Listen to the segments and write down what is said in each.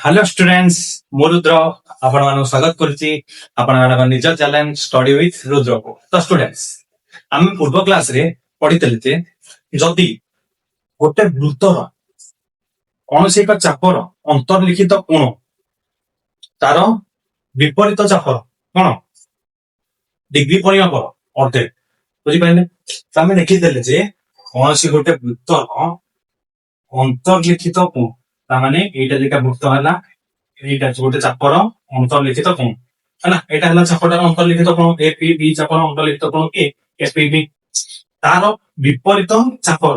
Hello students मु रुद्र आपण मानक स्वागत करछि आपण मानक निज चैलेंज स्टडी विथ रुद्र को। तो स्टूडेंट्स हम पूर्व क्लास रे पढितले जे जदि गोटे वृत्तर कौनसी एक चापर अंतर्लिखित कोण तार विपरीत चापर कोन डिग्री परिमाप अर्धे बुझी पाइले। आम देखीदेले जे कौनसी गोटे वृत्तर अंतर्लिखित कोण तामाने एटा जेटा वृत्त हला एटा गोटे चापर अंतर्लिखित कोण है ना। एटा हला चापटार अंतर्लिखित कोण ए पी बी चापर अंतर्लिखित कोण ए एस पी बी तार विपरीत चापर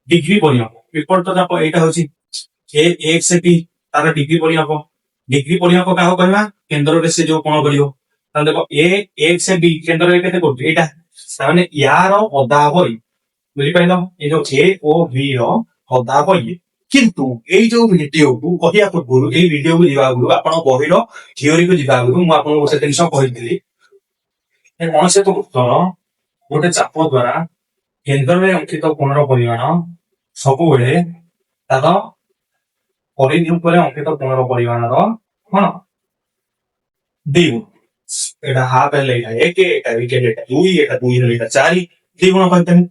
डिग्री परिमाप विपरीत चाप एटा होची ए एक्स पी तार डिग्री परिमाप काहो कहबा केंद्र रे से जो कोण करियो त देखो ए एक्स बी केंद्र रे केते करछ एटा ताने यार अधा होई बुझी पाइलो। ए जो ए ओ बी रो अधा होई किंतु एई जो वीडियो को कहिया पूर्व एई वीडियो को जिबा गुरु आपण बहिर थ्योरी को जिबा गुरु मु आपण गोटे दिन कहितली ए मनसे तो उत्तर गोटे चाप द्वारा केंद्र रे अंकित कोणर परिमाण सब बेले तार परिधि ऊपर अंकित कोणर परिमाण रो कोन दी एटा हाफ एल एटा 1 एटा विकेट एटा 2 एटा 2 एटा 4 दी गुण कहतनी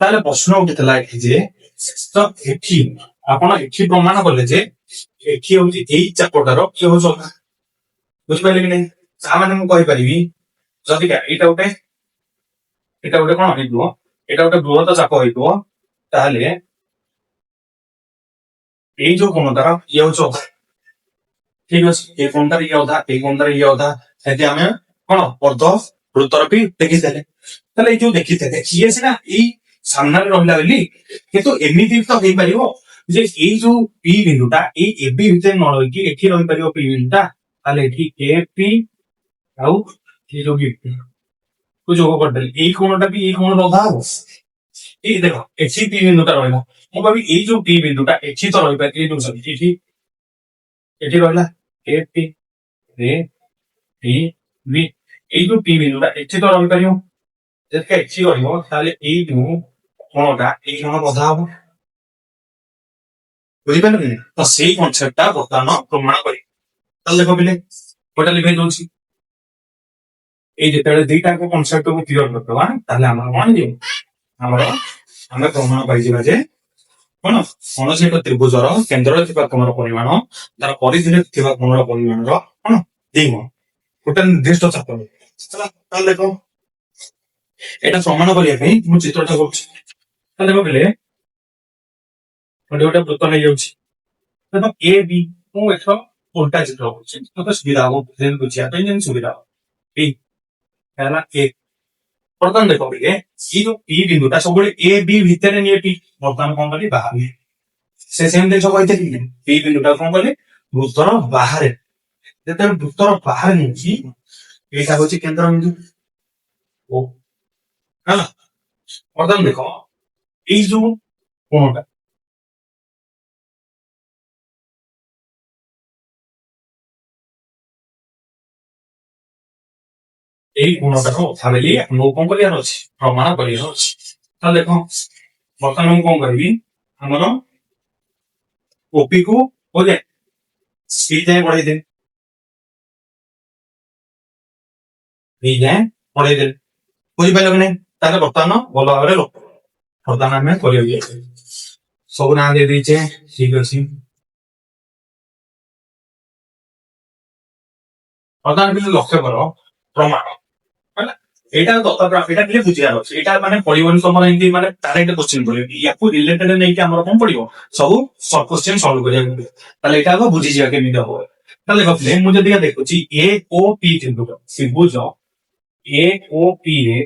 ताले प्रश्न उठितला जे तो एठी आपण एठी प्रमाण करले जे एठी होची एई चापटार के हो सका बुझ पाइले कि नै सा माने मु कहि परिबी जदि का एटा उटे कोन हेतु एटा उटे बृहत चाप हेतु ताले एई जो कोणतार ये हो चोक ठीक अछि ए कोणतार ये अधा सेति हमें कोन अर्ध वृत्तर भी देखि देले ताले जो देखि देले ये सिना एई सामने रहला बेली किंतु एमिति तो हेइ परिबो जे एई जो पी बिंदुटा एई एबी भितर न रहि कि एठी रहि परिबो पी बिंदुटा ताले एठी ए पी आउ ए जो बी को जोग कर देली एई कोणटा भी एई कोण रधा हो ए देखो एठी पी बिंदुटा रहला मु भाबी एई जो पी बिंदुटा एठी तो रहि पाइ एई सॉरी एठी रहला ए पी रे पी बी एई जो पी बिंदुटा एठी तो रहि परिबो जेतका एठी रहिबो ताले एई जो कोणटा एई कोण रधा हो बुझी पाइल कि तो सेही कॉन्सेप्टटा बर्तमान प्रमाण करी ताले देखो बिले कोटा लिखै दोछि ए जेतेले दुईटा को कॉन्सेप्ट को क्लियर करतबा ताले हमर कोन जे हमर हमें प्रमाण पाइ जिबा जे कोन कोनसे एक त्रिभुजर केंद्र थिबा कोणर परिमाण तार परिधि रे थिबा कोणर परिमाण रो कोन देइमो गोटे निर्दिष्ट चाप चला ताले देखो एटा प्रमाण करिया पई मु चित्रटा करछि ताले देखो बिले गोटे वृत्त नहीं जाउछि देखो ए बी मु एठो उल्टा चित्र करछि तो सुविधा हो जेन बुझिया पे जेन सुविधा हो बी हैला ए प्रथम देखो बिले ई जो पी बिंदुटा सब ए बी भीतर निये पी वर्तमान कोन करी बाहर से सेम देखो कहते कि पी बिंदुटा कोन करी वृत्तर बाहर जेते वृत्तर बाहर निछि एटा होछि केंद्र बिंदु ओ हैला प्रथम देखो ई जो कोनटा এই গুণটাকে ভাবিলি ମୁଁ କଣ କରିବାର ଅଛି ପ୍ରମାଣ କରିବାର ଅଛି। ତାହେଲେ ଦେଖ ବର୍ତ୍ତମାନ ମୁଁ କଣ କରିବି ଆମର ଓପି କୁ ଓକେ ସି ଯାଏ ବଢେଇଦେବି ବି ଯାଏ ବଢେଇଦେବି ବୁଝିପାରିଲ କି ନାଇଁ। ତାହେଲେ ବର୍ତ୍ତମାନ ଭଲ ଭାବରେ ବର୍ତ୍ତମାନ ଆମେ କରିବା ସବୁ ନାଁ ଦେଇ ଦେଇଛେ ଠିକ ଅଛି। ବର୍ତ୍ତମାନ ବି ଲକ୍ଷ୍ୟ କର ପ୍ରମାଣ एटा दत्ताग्राफ एटा क्लियर बुझियार अछि एटा माने पडिबन समर हिंदी माने डायरेक्ट क्वेश्चन पडियो याकू रिलेटेड नै कि हमर कोन पडियो सब सब क्वेश्चन सॉल्व करिया ताले एटा को बुझि जिया के मिदा हो ताले गफले मु जदिया देखुची ए ओ पी त्रिभुज ए ओ पी रे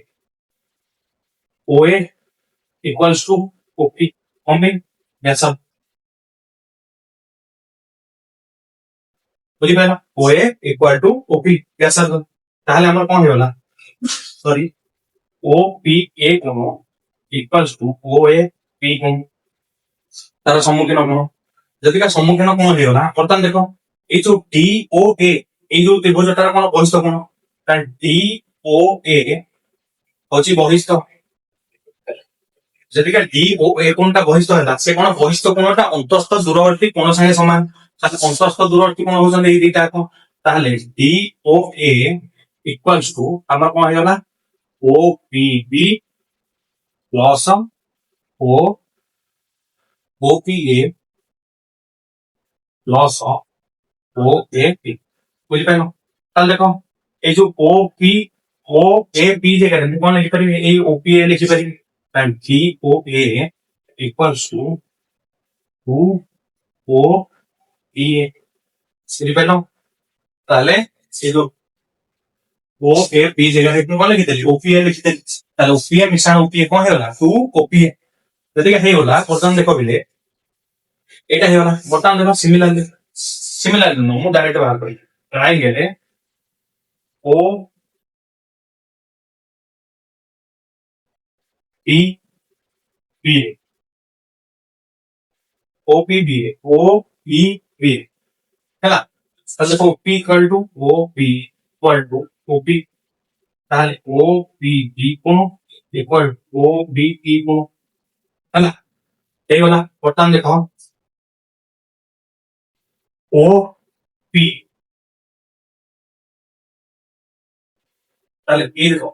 O A equals to O P combine व्यास बुझि पाइला O A equal to O P व्यास ताले हमर कोन होला सॉरी ओ पी ए कोण equals to O A P कोण तार सम्मुखीन कोण जदि का सम्मुखीन कोण हेला वर्तमान देखो ए जो डी ओ ए ए जो त्रिभुजटार कोण बहिष्ठ कोण ता डी ओ ए होची बहिष्ठ जदि का डी ओ ए कोणटा बहिष्ठ हैला से कोण बहिष्ठ कोणटा अंतस्थ दूरवर्ती कोण संगे समान ତାହେଲେ ଅନ୍ତଃସ୍ଥ ଦୂରବର୍ତ୍ତୀ କୋଣ ହଉଛନ୍ତି ଏଇ ଦିଟା ଯାକ। ତାହେଲେ D O A equals to ଆମର କଣ ହେଇଗଲା O P B plus O O P A plus O A P. ବୁଝିପାରିଲ? ତାହେଲେ ଦେଖ ଏଇ ଯୋଉ ଓ ଏ ପି ଜାଗାରେ ମୁଁ କଣ ଲେଖିପାରିବି ଏଇ ଓ ପି ଏ ଲେଖିପାରିବି। D O A equals to O P A. ବୁଝିପାରିଲ? ତାହେଲେ ସେ ଯୋଉ ଓ ଏ ପି ଜାଗାରେ ମୁଁ କଣ ଲେଖିଦେଲି ଓପିଏ ଲେଖିଦେଲି। ତାହେଲେ ଓପିଏ ମିଶାଣ ଓପିଏ କଣ ହେଇଗଲା ଟୁ ଓପିଏ। ଯଦି ହେଇଗଲା ବର୍ତ୍ତମାନ ଦେଖ ବିଲେ ଏଇଟା ହେଇଗଲା। ବର୍ତ୍ତମାନ ଦେଖ ସିମିଲାରଲି ନୁହଁ ମୁଁ ଡାଇରେକ୍ଟ ବାହାର କରିବି triangle O P P O P B O P B ହେଲା। ତାହେଲେ ଦେଖ O P equal to O P equal to O P. ତାହେଲେ ଓ ପି ବି କୋଣ ଇକ୍ୱାଲ ଓ ବି ପି କୋଣ ହେଲା ହେଇଗଲା। ବର୍ତ୍ତମାନ ଦେଖ ଓ ପି ତାହେଲେ ଏ ଦେଖ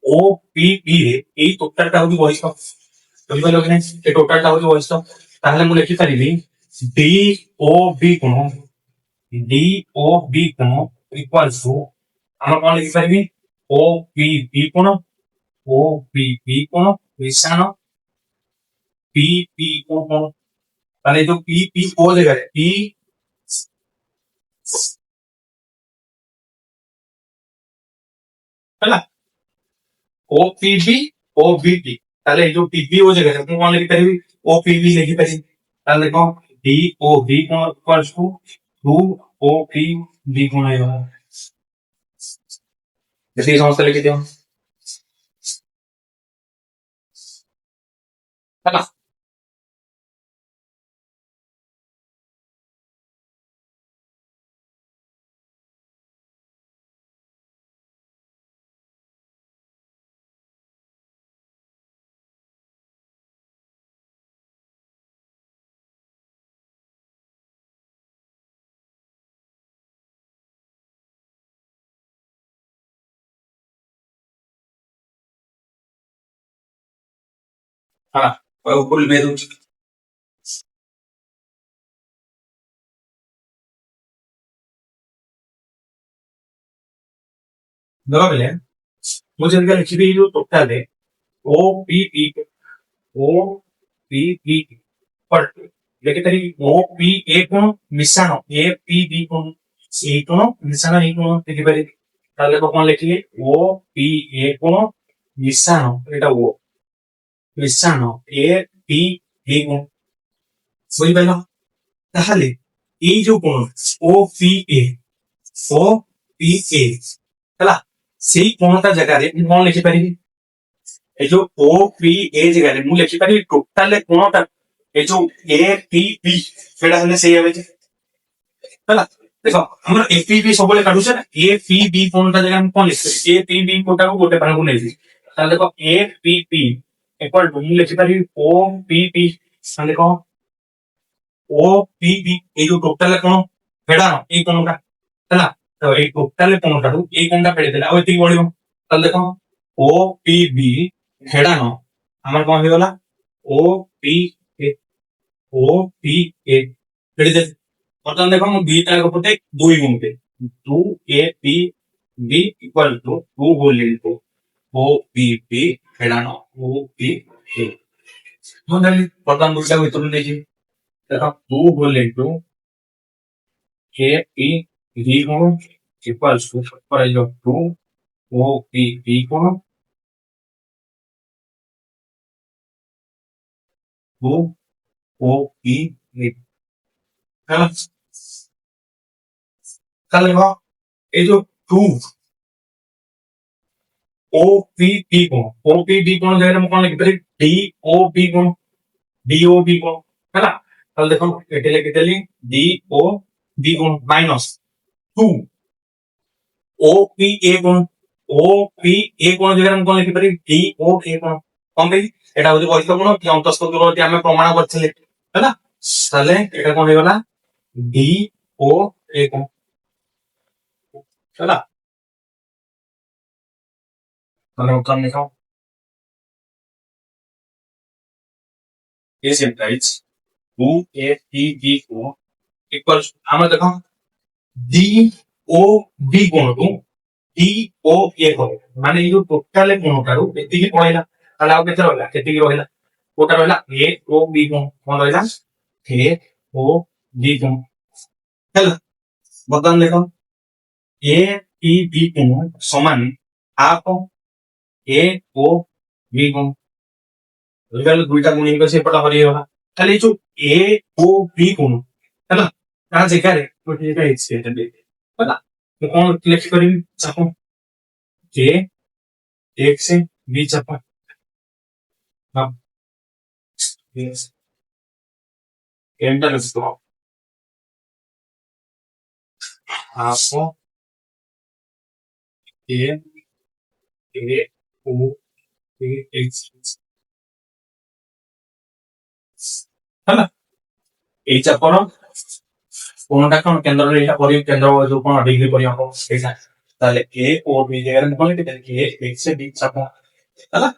ଓ ପି ବି ରେ ଏଇ ଟୋଟାଲଟା ହଉଛି ବହିଷ୍ଠ। ବୁଝିପାରିଲ କି ନାହିଁ? ଏ ଟୋଟାଲଟା ହଉଛି ବହିଷ୍ଠ। ତାହେଲେ ମୁଁ ଲେଖିପାରିବି ଡି ଓ ବି କୋଣ ଡି ଓ ବି କୋଣ ଇକ୍ୱାଲ୍ସ ଟୁ ଆମର କଣ ଲେଖିପାରିବି ଓ ପି ବି କୋଣ ଓ ପି ବି କୋଣ ମିଶାଣ ପି ପି କୋଣ। ତାହେଲେ ଯୋଉ ପି ପି ଓ ଜାଗାରେ ପି ହେଲା ଓ ପି ବି ଓ ବି ଟି। ତାହେଲେ ଏଇ ଯୋଉ ଟିବି ଓ ଜାଗାରେ ମୁଁ କଣ ଲେଖିପାରିବି ଓ ପି ବି ଲେଖିପାରିବି। ତାହେଲେ କଣ ଡି ଓ ବି କୋଣ equals to two O P B କୋଣ ହେଇଗଲା। ଏତିକି ସମସ୍ତେ ଲେଖିଦିଅ ହେଲା। ହେଲା ଭୁଲ ବି ଦଉଛି। ଦେଖ ବେଲେ ମୁଁ ଯେମିତି ଲେଖିବି ଏଇ ଯୋଉ total O P P O P P ଲେଖିପାରିବି ଓ ପି ଏ କୋଣ ମିଶାଣ ଏ ପି ବି କୋଣ ଏଇ କୋଣ ମିଶାଣ ଏଇ କୋଣ ଲେଖିପାରିବି। ତାହେଲେ କଣ ଲେଖିଲି ଓ ପି ଏ କୋଣ ମିଶାଣ ଏଇଟା ଓ ମିଶାଣ ଏ ପି ବି କୋଣ। ବୁଝିପାରିଲ? ତାହେଲେ ଏଇ ଯୋଉ କୋଣ ଓ ପି ଏ ଓ ପି ଏ ହେଲା ସେଇ କୋଣଟା ଜାଗାରେ ମୁଁ କଣ ଲେଖିପାରିବି এই ଯୋଉ ଓ ପି ଏ ଜାଗାରେ ମୁଁ ଲେଖିପାରିବି ଟୋଟାଲ କୋଣଟା এই ଯୋଉ ଏ ପି ବି ସେଟା ହେଲେ ସେଇ হবে ହେଲା। ଦେଖ ଆମର ଏ ପି ବି ସବୁବେଳେ କାଢୁଛେ ନା ଏ ପି ବି କୋଣଟା ଜାଗାରେ ମୁଁ କଣ ଲେଖିପାରିବି ଏ ପି ବି କୋଣଟାକୁ ଗୋଟେ ପାଖକୁ ନେଇଯିବି। ତାହେଲେ ଦେଖ A P P equal two ମୁଁ ଲେଖିପାରିବି ଓ ପି ପି। ତାହେଲେ କଣ ଓ ପି ବି ଏଇ ଯୋଉ ଟୋଟାଲ କୋଣ ଫେଡାଣ ଏଇ କୋଣଟା ହେଲା। ତ ଏଇ ଟୋଟାଲ କୋଣଟାରୁ ଏଇ କୋଣଟା ଫେଡେଇଦେଲେ ଆଉ ଏତିକି ବଢିବ। ତାହେଲେ ଦେଖ ଓ ପି ବି ଫେଡାଣ আমার কଣ ହେଇଗଲା ଓ ପି ଏ ଓ ପି ଏ ଫେଡିଦେଲେ। ବର୍ତ୍ତମାନ ଦେଖ ମୁଁ ଦିଟା ଯାକ ପଟେ ଦୁଇ ଗୁଣିତେ two A P B equal to two whole into O P B ଫେଡାଣ ଓ ପି ଏ। ମୁଁ ଜାଣିଲି ବର୍ତ୍ତମାନ ଦୁଇଟା ଭିତରୁ ନେଇଯିବି। ଦେଖ two whole into A P B କୋଣ ଇକ୍ୱାଲ୍ସ ଟୁ କରାଯିବ ଟୁ ଓ ପି ବି କୋଣ ଟୁ ଓ ପି ଏ ହେଲା। ତାହେଲେ ଦେଖ এই ଯୋଉ ଟୁ ଓ ପି ପି କୋଣ ଓ ପି ବି କୋଣ ଜାଗାରେ ମୁଁ କଣ ଲେଖିପାରିବି ଡି ଓ ବି କୋଣ ଡି ଓ ବି କୋଣ ହେଲା। ତାହେଲେ ଦେଖ ଏଠି ଲେଖିଦେଲି ଡି ଓ ବି କୋଣ minus two O P A କୋଣ ଓ ପି ଏ କୋଣ ଜାଗାରେ ମୁଁ କଣ ଲେଖିପାରିବି ଡି ଓ ଏ କୋଣ। କଣ ପାଇଁ ଏଟା ହଉଛି ବୈଧ କୋଣ କି ଅନ୍ତଃସ୍ଥ ଦୂରବର୍ତ୍ତୀ ଆମେ ପ୍ରମାଣ କରିଥିଲେ ହେଲା। ତାହେଲେ ଏଟା କଣ ହେଇଗଲା ডি ও এ কোণ ହେଲା ମାନେ ଉତ୍ତର ଲେଖ is implies OAPB କୋଣ equals ଆମର ଦେଖ ଡି ଓ ବି କୋଣକୁ ଡି ଓ ଏ କୋଣ ମାନେ ଏଇ ଯୋଉ ଟୋଟାଲ କୋଣଟାରୁ ଏତିକି ପଳେଇଲା ତାହେଲେ ଆଉ କେତେ ରହିଲା କେତିକି ରହିଲା କୋଉଟା ରହିଲା ଏ ଓ ବି କୋଣ କଣ ରହିଲା ଏ ଓ ବି କୋଣ ହେଲା ବର୍ତ୍ତମାନ ଦେଖ ଏ ପି ବି କୋଣ ସମାନ ହାଫ ଏ ଓ ବି କୋଣ ବୁଝିପାରିଲ ଦୁଇଟା ଗୁଣିକ ସେପଟ ହରିଗଲା ତାହେଲେ ଏଇ ଯୋଉ ଏ ଓ ବି କୋଣ ହେଲା ତା ଜାଗାରେ ଗୋଟେ ଏଇଟା ହେଇଛି ଏଇଟା ଦେଇଦେ ହେଲା ମୁଁ କଣ ଲେଖିପାରିବି ଚାପ ଏ ଏକ୍ସ ବି ଚାପ ଏମଟା ଲେଖିବ ହାଫ ଏ ଏ ଓ ବି ଏକ୍ସ ହେଲା ଏଇ ଚାପର কোনটা কোন কেন্দ্র এটা পরি কেন্দ্র जो কোন ডিগ্রি পরি হবো এইটা তাহলে a ও b জায়গায় কোন লিখে দেন a x এ b চাপ ହେଲା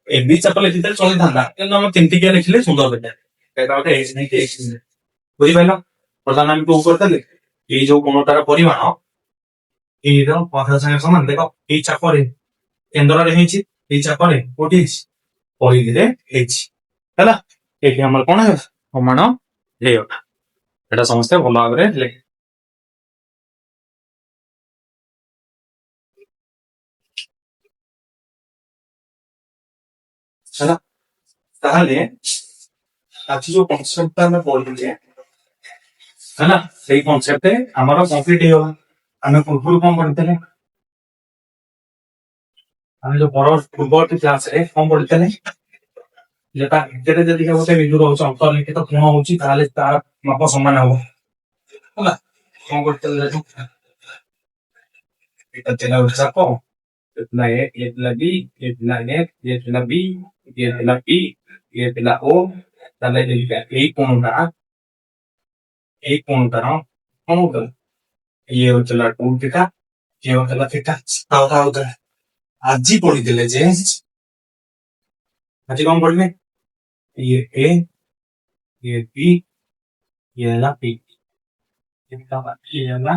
ଏ b ଚାପ ଲେଖିଥିଲେ ଚଳିଥାନ୍ତା କିନ୍ତୁ ଆମେ ତିନିଟିକିଆ ଲେଖିଲେ ସୁନ୍ଦର ଦେଖେ এটা ଗୋଟେ x ନେଇକି x ବୁଝିପାରିଲ ପ୍ରଥମେ ଆମେ କଣ କରିଥିଲେ ଏଇ ଯୋଉ କୋଣଟାର ପରିମାଣ ଏଇର ପଥ ସାଙ୍ଗେ ସମାନ ଦେଖ ଏଇ ଚାପରେ କେନ୍ଦ୍ରରେ ହେଇଛି ଏଇ ଚାପରେ କୋଉଠି ହେଇଛି ପରିଧିରେ ହେଇଛି ହେଲା ଏଠି ଆମର କଣ ହେଲା ପ୍ରମାଣ ହେଇଗଲା এটা ସମସ୍ତେ ଭଲ ଭାବରେ ଲେଖେ ହେଲା ତାହେଲେ ଆଜି ଯୋଉ କନସେପ୍ଟଟା ଆମେ ପଢିଲେ ହେଲା ସେଇ କନସେପ୍ଟ ଆମର କମ୍ପ୍ଲିଟ ହେଇଗଲା ଆମେ ପୂର୍ବରୁ କଣ ପଢିଥିଲେ ଆମେ ଯୋଉ ପୂର୍ବବର୍ତ୍ତୀ କ୍ଲାସରେ କଣ ପଢିଥିଲେ ଯେ ତା ଭିତରେ ଯଦି ଗୋଟେ ବିନ୍ଦୁ ରହୁଛି ଅନ୍ତର୍ଲିଖିତ କୋଣ ହଉଛି ତାହେଲେ ତାର ମାପ ସମାନ ହବ ହେଲା କଣ କରିଥିଲେ এটা ଥିଲା ଗୋଟେ ଚାପ ଏ ଥିଲା ଏ ଇଏ ଥିଲା ବି ଇଏ ଥିଲା ଏ ଇଏ ଥିଲା ବି ଇଏ ଥିଲା ଇ ଇଏ ଥିଲା ଓ ତାହେଲେ ଏଇ କୋଣଟାର କଣ ହଉଥିଲା ଇଏ ହଉଥିଲା 2 ଥିଟା ଇଏ ହଉଥିଲା ଥିଟା ହଉଥିଲା ଆଜି ପଢିଥିଲେ ଯେ ଆଜି କଣ ପଢିଲେ ଇଏ ଏ ଇଏ ବି ଇଏ ହେଲା ପି ଇଏ ହେଲା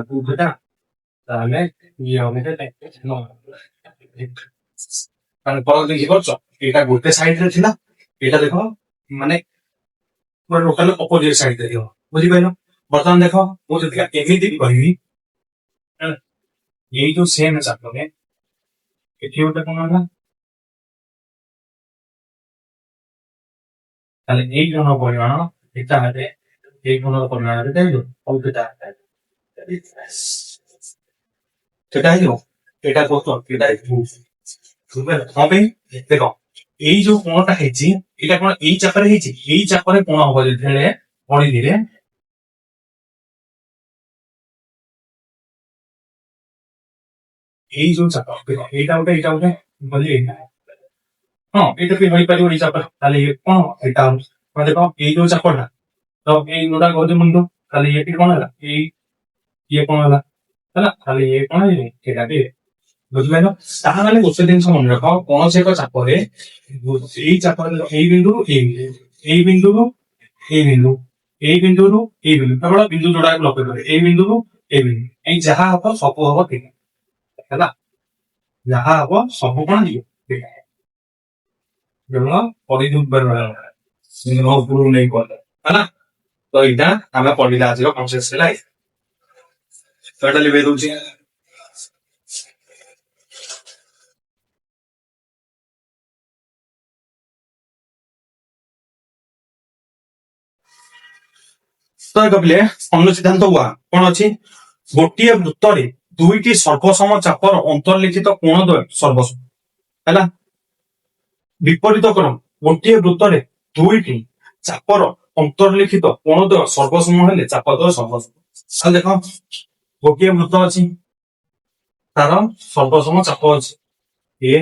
ଟୁ ଥିଟା ତାହେଲେ ଇଏ হবে ମାନେ କଣ ଦେଖିପାରୁଛ ଏଇଟା ଗୋଟେ ସାଇଡରେ ଥିଲା ଏଇଟା ଦେଖ ମାନେ ଟୋଟାଲ ଅପୋଜିଟ ସାଇଡରେ ଥିବ ବୁଝିପାରିଲ ବର୍ତ୍ତମାନ ଦେଖ ମୁଁ ଯଦି ଏମିତି କହିବି ଏଇ ଯୋଉ ସେମ ଚାପରେ ଏଠି ଗୋଟେ କଣ ହେଲା ତାହେଲେ ଏଇ ଗୁଣ ପରିମାଣ ଏଟା ହେଲେ ଏଇ ଗୁଣର ପରିମାଣରେ ଦେଇଦୁ ଆଉ ସେଟା ସେଟା ହେଇଯିବ ଏଇଟା କହୁଛ ଏଇଟା ବୁଝିପାରିଲ କଣ ପାଇଁ ଦେଖ ଏଇ ଯୋଉ କୋଣଟା ହେଇଛି ଏଇଟା କଣ ଏଇ ଚାପରେ ହେଇଛି ଏଇ ଚାପରେ କୋଣ ହବ ଯେତେବେଳେ ପରିଧିରେ ଏଇ ଯୋଉ ଚାପ ଏଇଟା ଗୋଟେ ବୋଲି ଏଇଟା ହଁ ଏଇଟା ବି ହେଇପାରିବ ଏଇ ଚାପରେ ତାହେଲେ ଇଏ କଣ ଏଇଟା ମାନେ ଦେଖ ଏଇ ଯୋଉ ଚାପଟା ତ ଏଇ ଯୋଉଟା କହୁଛି ମୁଣ୍ଡ ତାହେଲେ ଏଠି କଣ ହେଲା ଏଇ ଇଏ କଣ ହେଲା ହେଲା ତାହେଲେ ଇଏ କଣ ହେଇନି ସେଇଟା ବି ବୁଝିପାରିଲ ତାହେଲେ ଗୋଟେ ଜିନିଷ ମନେ ରଖ କୌଣସି ଏକ ଚାପରେ ଏଇ ଚାପରେ ଏଇ ବିନ୍ଦୁରୁ ଏଇ ବିନ୍ଦୁରୁ ଏଇ ବିନ୍ଦୁ ଏଇ ବିନ୍ଦୁରୁ ଏଇ ବିନ୍ଦୁ କେବଳ ବିନ୍ଦୁ ଯୋଡାକୁ ଲକ୍ଷ୍ୟ କରେ ଏଇ ବିନ୍ଦୁରୁ ଏଇ ବିନ୍ଦୁ ଏଇ ଯାହା ହବ ସବୁ ହବ ଠିକ ହେଲା ଯାହା ହବ ସବୁ କଣ ଯିବ ଠିକ କେବଳ ପରିଧି ଉପରେ ଉପରକୁ ନେଇ କଲେ ହେଲା ତ ଏଇଟା ଆମେ ପଢିଲା ଆଜିର କନସେପ୍ଟ ହେଲା ତ ଏଇଟା ଲିଭେଇ ଦଉଛି ତ କହିଲେ ଅନୁସିଦ୍ଧାନ୍ତ ୱା କଣ ଅଛି ଗୋଟିଏ ବୃତ୍ତରେ ଦୁଇଟି ସର୍ବସମ ଚାପର ଅନ୍ତର୍ଲିଖିତ କୋଣ ଦ୍ୱୟ ସର୍ବସମ ହେଲା ବିପରୀତ କ୍ରମ ଗୋଟିଏ ବୃତ୍ତରେ ଦୁଇଟି ଚାପର ଅନ୍ତର୍ଲିଖିତ କୋଣ ଦ୍ୱୟ ସର୍ବସମ ହେଲେ ଚାପ ଦ୍ୱୟ ସର୍ବସମ ଦେଖ ଗୋଟିଏ ବୃତ୍ତ ଅଛି ତାର ସର୍ବସମ ଚାପ ଅଛି ଏ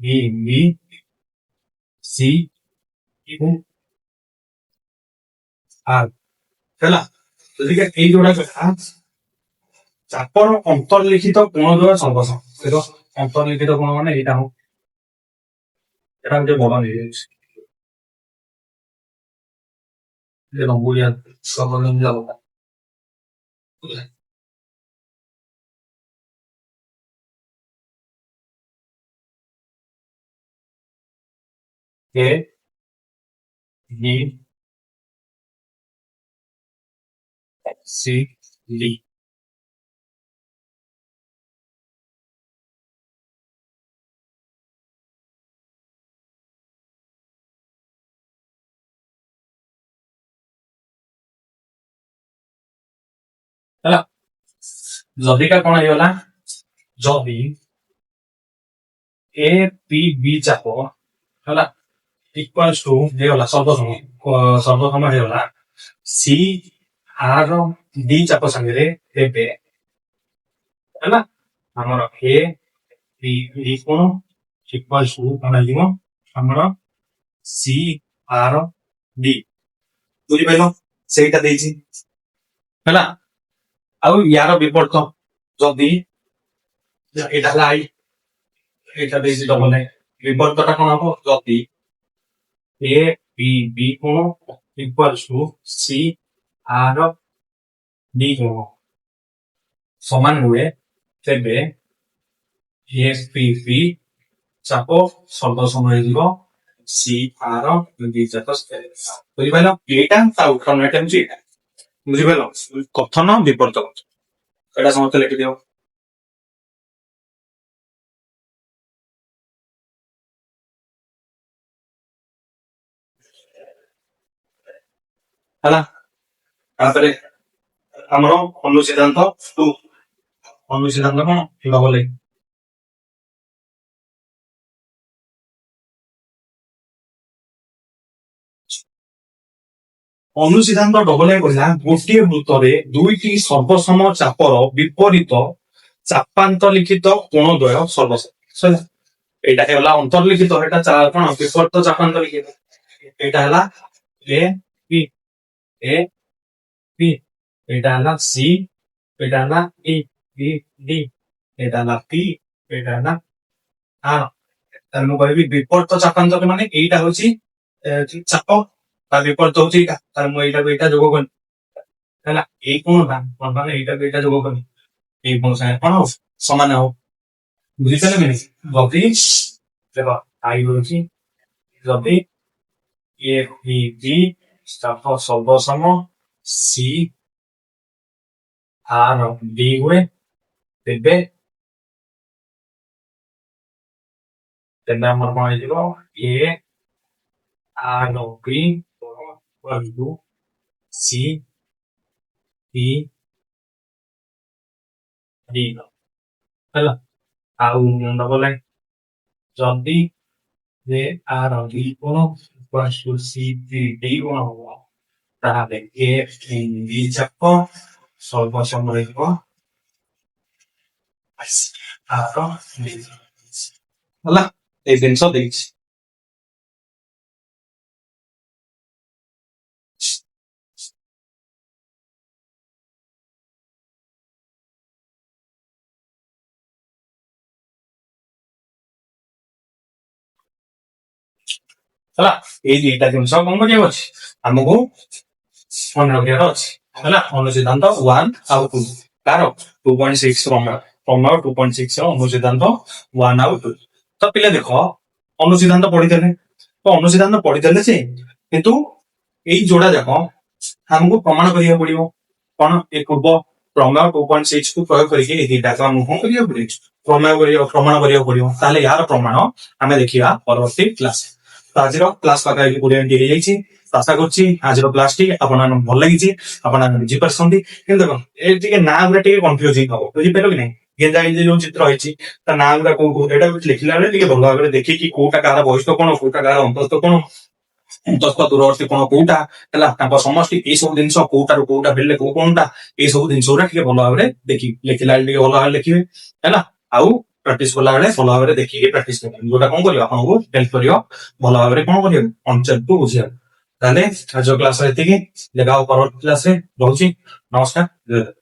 ବି ବି ସି ଆର୍ ହେଲା ଯଦି ଏଇ ଯୋଉଟା କହିଲା ଚାପର ଅନ୍ତର୍ଲିଖିତ କୋଣଦ୍ୱୟ ସର୍ବସମ ଦେଖ ଅନ୍ତର୍ଲିଖିତ କୋଣ ମାନେ ଏଇଟା ହଉ ଏଟା ଗୋଟେ ବଡ ହେଇଯାଇଛି ରଙ୍ଗୁଳିଆ ସର୍ବନିମ୍ନ ଏ বি সি ডি ହେଲା ଯଦିକା କଣ ହେଇଗଲା ଯଦି ଏ ପି ବି ଚାପ ହେଲା ଇକ୍ୱାଲ୍ସ ଟୁ ହେଇଗଲା ସର୍ବସମ ହେଇଗଲା ସି ଆର ଡି ଚାପ ସାଙ୍ଗରେ ଏବେ ହେଲା ଆମର ଏ ପି ବି କୋଣ ଇକ୍ୱାଲ୍ସ ଟୁ କଣ ହେଇଯିବ ଆମର ସି ଆର ଡି ବୁଝିପାରିଲ ସେଇଟା ଦେଇଛି ହେଲା ଆଉ ୟାର ବିପରୀତ ଯଦି ଏଇଟା ହେଲା ଆଇ ଏଇଟା ଦେଇଛି ଡବଲ ଆଇ ବିପରୀତଟା କଣ ହବ ଯଦି ଏ ପି ବି କୋଣ equals two C R D କୋଣ ସମାନ ହୁଏ ତେବେ ଏ ପି ବି ଚାପ ସର୍ବସମ ହେଇଯିବ ସି ଆର ଡି ଚାପ ବୁଝିପାରିଲ ଏଇଟା ତା ଉତ୍ତର ହେଉଛି ଏଇଟା ବୁଝିପାରିଲ କଥନ ବିପରୀତ ଏଇଟା ସମସ୍ତେ ଲେଖିଦିଅ ହେଲା ତାପରେ ଆମର ଅନୁସିଦ୍ଧାନ୍ତ ଟୁ ଅନୁସିଦ୍ଧାନ୍ତ କଣ ଡବଲ ଏ ଅନୁସିଦ୍ଧାନ୍ତ ଡବଲ ଏ କହିଲା ଗୋଟିଏ ବୃତ୍ତରେ ଦୁଇଟି ସର୍ବସମ ଚାପର ବିପରୀତ ଚାପାନ୍ତଲିଖିତ କୋଣଦ୍ୱୟ ସର୍ବସମ ଏଇଟା ହେଲା ଅନ୍ତର୍ଲିଖିତ ଏଇଟା କଣ ବିପରୀତ ଚାପାନ୍ତଲିଖିତ ଏଇଟା ହେଲା ଏ ପି ଏ ପି ଏଇଟା ହେଲା ସି ଏଇଟା ହେଲା ଇ ପି ଡି ଏଇଟା ହେଲା ପି ଏଇଟା ହେଲା ଆର ତାହେଲେ ମୁଁ କହିବି ବିପରୀତ ଚାପାନ୍ତକ ମାନେ ଏଇଟା ହଉଛି ଚାପ ତା ବିପରୀତ ହଉଛି ଏଇଟା ତାହେଲେ ମୁଁ ଏଇଟାକୁ ଏଇଟା ଯୋଗ କଲି ହେଲା ଏଇ କୋଣଟା ମାନେ ଏଇଟାକୁ ଏଇଟା ଯୋଗ କଲି ଏଇ କୋଣ ସାଙ୍ଗେ କଣ ହବ ସମାନ ହବ ବୁଝିପାରିଲେ କି ଯଦି ଦେଖ ଆଇ ହଉଛି ଯଦି ଏ ପି ବି ଚାପ ସର୍ବସମ ସି ଆର ଡି ହୁଏ ତେବେ ଆମର କଣ ହେଇଯିବ A R D C E D ହେଲା ଆଉ ଡବଲ ଲାଇନ୍ ଯଦି ଏ ଆର ଡି କୋଣ ସି ଡି କୋଣ ହବ ତାହେଲେ ଏ ଡି ଚାପ ସର୍ବସମ ରହିବ ଆର ଡି ହେଲା ଏଇ ଜିନିଷ ଦେଇଛି ହେଲା ଏଇ ଦିଟା ଜିନିଷ କଣ କରିବାକୁ ଅଛି ଆମକୁ ମନେ ରଖିବାର ଅଛି ହେଲା ଅନୁସିଦ୍ଧାନ୍ତ 1 ଆଉ 2 ତାର 2.6 ପ୍ରମେୟ 2.6 ର ଅନୁସିଦ୍ଧାନ୍ତ 1 ଆଉ 2 ତ ପିଲା ଦେଖ ଅନୁସିଦ୍ଧାନ୍ତ ପଢିଦେଲେ ତ ଅନୁସିଦ୍ଧାନ୍ତ ପଢିଦେଲେ ଯେ କିନ୍ତୁ ଏଇ ଯୋଡା ଯାକ ଆମକୁ ପ୍ରମାଣ କରିବାକୁ ପଡିବ କଣ ଏ ପୂର୍ବ ପ୍ରମେୟ 2.6 କୁ ପ୍ରୟୋଗ କରିକି ଏଇ ଦିଟାକୁ ଆମକୁ କଣ କରିବାକୁ ପଡିବ ପ୍ରମାଣ କରିବାକୁ ପଡିବ ତାହେଲେ ଏହାର ପ୍ରମାଣ ଆମେ ଦେଖିବା ପରବର୍ତ୍ତୀ କ୍ଲାସ ଆଜିର କ୍ଲାସ ପାଖାପାଖି 20 ମିନିଟ୍ ହେଇଯାଇଛି ଆଶା କରୁଛି ଆଜିର କ୍ଲାସଟି ଆପଣମାନଙ୍କୁ ଭଲ ଲାଗିଛି ଆପଣ ବୁଝିପାରୁଛନ୍ତି କିନ୍ତୁ ଦେଖ ଏ ଟିକେ ନାଁ ଗୁଡା ଟିକେ କନଫ୍ୟୁଜିଂ ହବ ବୁଝିପାରିଲ କି ନାହିଁ ଗେଞ୍ଜା ଗେଞ୍ଜି ଯୋଉ ଚିତ୍ର ହେଇଛି ତା ନାଁ ଗୁଡା କୋଉ ଏଇଟା ଲେଖିଲା ବେଳେ ଟିକେ ଭଲ ଭାବରେ ଦେଖିକି କୋଉଟା କାହାର ବହିଷ୍ଠ କୋଣ କୋଉଟା କାହାର ଅନ୍ତସ୍ଥ କୋଣ ଅନ୍ତସ୍ଥ ଦୂରବର୍ତ୍ତୀ କୋଣ କୋଉଟା ହେଲା ତାଙ୍କ ସମଷ୍ଟି ଏଇ ସବୁ ଜିନିଷ କୋଉଟାରୁ କୋଉଟା ଫେରିଲେ କୋଉ କୋଣଟା ଏଇ ସବୁ ଜିନିଷ ଗୁଡା ଟିକେ ଭଲ ଭାବରେ ଦେଖି ଲେଖିଲା ବେଳେ ଟିକେ ଭଲ ଭାବରେ ଲେଖିବେ ହେଲା ଆଉ ପ୍ରାକ୍ଟିସ କଲା ବେଳେ ଭଲ ଭାବରେ ଦେଖିକି ପ୍ରାକ୍ଟିସ କରିବେ ଯୋଉଟା କଣ କରିବ ଆପଣଙ୍କୁ ହେଲ୍ପ କରିବ ଭଲ ଭାବରେ କଣ କରିବେ କନସେପ୍ଟକୁ ବୁଝିବାକୁ ତାହେଲେ ଆଜି କ୍ଲାସ ଏତିକି, ଦେଖା ହବ ପରବର୍ତ୍ତୀ କ୍ଲାସରେ। ରହୁଛି, ନମସ୍କାର, ଜୟ ଜଗନ୍ନାଥ।